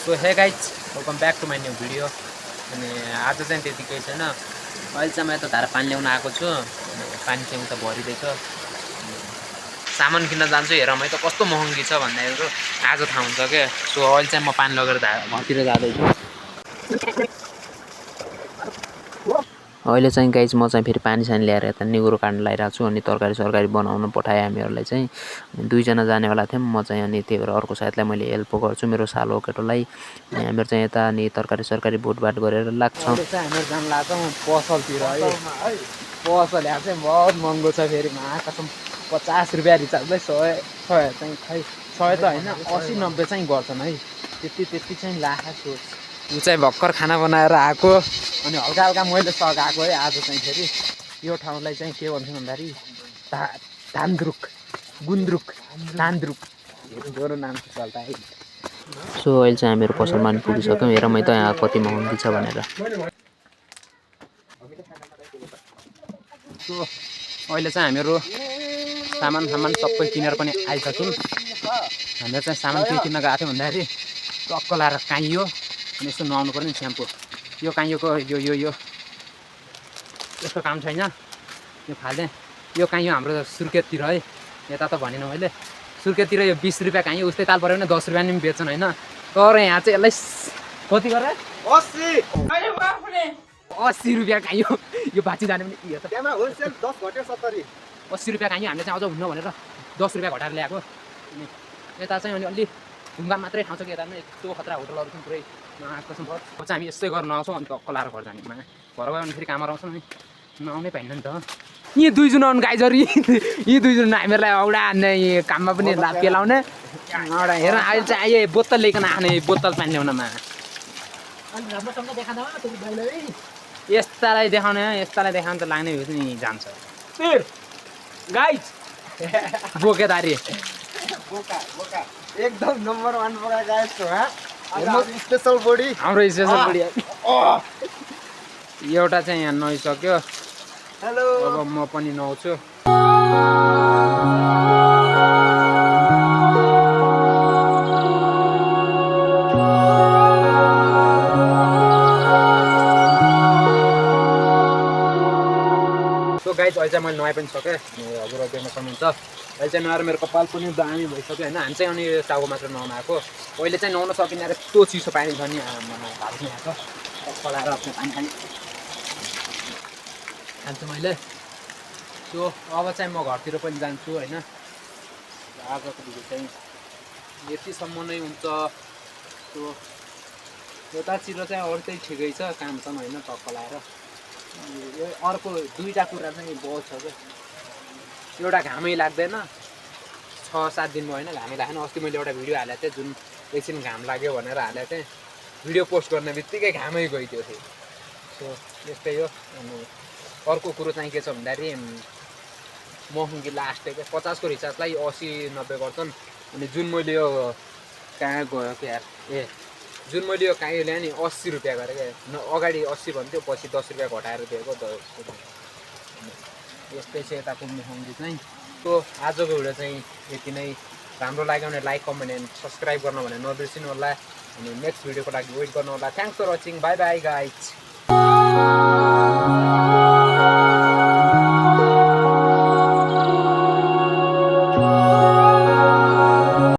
So hey guys welcome back to my new video. अनि आज चाहिँ त्यतिकै छैन, अहिले चाहिँ म यता धारा पानी ल्याउन आएको छु। पानी चाहिँ उता भरिँदैछ, सामान किन्न जान्छु। हेर म त कस्तो महँगी छ भन्दाखेरि आज थाहा हुन्छ क्या। सो अहिले चाहिँ म पानी लगेर घरतिर जाँदैछु। अहिले चाहिँ गाइज म चाहिँ फेरि पानी सानी ल्याएर यता निगुरो काट्न लागिरहेको छु। अनि तरकारी सरकारी बनाउनु पठाएँ हामीहरूलाई चाहिँ। अनि दुईजना जानेवाला थियौँ, म चाहिँ। अनि त्यही भएर अर्को साथीलाई मैले हेल्प गर्छु, मेरो सालो केटोलाई। अनि हामीहरू चाहिँ यता अनि तरकारी सरकारी बोटबाट गरेर लाग्छौँ। हामीहरू जान लाग्छौँ पसलतिर है। पसल यहाँ चाहिँ बहुत महँगो छ फेरि, कसम 50 रुपियाँ रिचार्जलाई 100 चाहिँ खै 100 त होइन 80-90 चाहिँ गर्छन् है। त्यति चाहिँ लाखा सोच। ऊ चाहिँ भर्खर खाना बनाएर आएको, अनि हल्का हल्का मैले सघाएको है आज चाहिँ। फेरि यो ठाउँलाई चाहिँ के भन्छु भन्दाखेरि धान्द्रुक गुन्द्रुक धान्द्रुक मेरो नाम चल्दा है। सो अहिले चाहिँ हामीहरू पसलमा पनि पुगिसक्यौँ। हेर मै त यहाँ कति महँगी छ भनेर। सो अहिले चाहिँ हामीहरू सामान सबै किनेर पनि आइसक्यौँ। हामीहरू चाहिँ सामान के किन्न गएको थियौँ भन्दाखेरि टक्क लाएर काइयो, अनि यसो नुहाउनु पर्ने स्याम्पू। यो काइयोको यो यस्तो काम छैन, यो फाल्ने। यो काइयो हाम्रो सुर्खेततिर है, यता त भनेन मैले। सुर्खेततिर यो 20 रुपियाँ काइयो, उस्तै ताल पऱ्यो भने 10 रुपियाँ नि बेच्छन् होइन। तर यहाँ चाहिँ यसलाई कति गरेर 80 रुपियाँ काइयो। यो बाँची जाने पनि 80 रुपियाँ काइयो। हामीले चाहिँ अझ हुन्न भनेर 10 रुपियाँ घटाएर ल्याएको। अनि यता चाहिँ अनि अलि ढुङ्गा मात्रै ठाउँ छ कि यता पनि यस्तो खतरा होटलहरू चाहिँ पुरै कसम चाहिँ हामी यस्तै गर्न आउँछौँ। अनि टक्क लाएर घर जाने घर गयो भने फेरि काममा आउँछौँ नि, नआउनै पाइन्न नि त। यी दुईजना आउनु गाइजहरू, यी दुईजना हामीहरूलाई औडा हान्ने, काममा पनि पेलाउने औडा। हेर अहिले चाहिँ आयो बोतल ल्याइकन आने, बोतल पानी ल्याउनमा। यस्तालाई देखाउने त लाग्ने भए नि जान्छ गाइज। बोकेदारी एकदम नम्बर 1 बोका गाइस हो। स्पेशल बडी, हाम्रो स्पेशल बडी। एउटा चाहिँ यहाँ नुहाइसक्यो। हेलो, अब म पनि नुहाउँछु। सो गाइज अहिले चाहिँ मैले नुहाइ पनि सकेँ। हजुर देख्न सक्नुहुन्छ अहिले चाहिँ नुहाएर मेरो कपाल पनि दामी भइसक्यो होइन। हामी चाहिँ अनि टाउको मात्र नुहाउन आएको। पहिले चाहिँ नुहाउन सकिने यस्तो चिसो पानी छ नि भाग्ने आएको। चलाएर आफ्नो पानी खान्छु मैले। सो अब चाहिँ म घरतिर पनि जान्छु होइन। आजको भिडियो चाहिँ यतिसम्म नै हुन्छ। सो यतातिर चाहिँ अरू चाहिँ ठिकै छ, काम छ होइन टक्क लाएर। अर्को दुईवटा कुरा चाहिँ बहुत छ क्या। एउटा घामै लाग्दैन, 6-7 दिन भयो होइन घामै लागेन। अस्ति मैले एउटा भिडियो हालेको थिएँ, जुन एकछिन घाम लाग्यो भनेर हालेको थिएँ। भिडियो पोस्ट गर्ने बित्तिकै घामै गइदियो थियो। सो यस्तै हो। अनि अर्को कुरो चाहिँ के छ भन्दाखेरि महँगी लास्ट क्या। 50 को रिचार्जलाई 80-90 गर्छन्। अनि जुन मैले यो कहाँ गयो क्या जुन मैले यो काइयो ल्याएँ नि 80 रुपियाँ गरेँ क्या। अगाडि 80 भन्थ्यो, पछि 10 रुपियाँ घटाएर दिएको। यस्तै छ यताको महँगी चाहिँ। सो आजको भिडियो चाहिँ यति नै। राम्रो लाग्यो भने लाइक, कमेन्ट एन्ड सब्सक्राइब गर्न भने नबिर्सिनु होला। अनि नेक्स्ट भिडियोको लागि वेट गर्नु होला। Thanks for watching. Bye bye guys.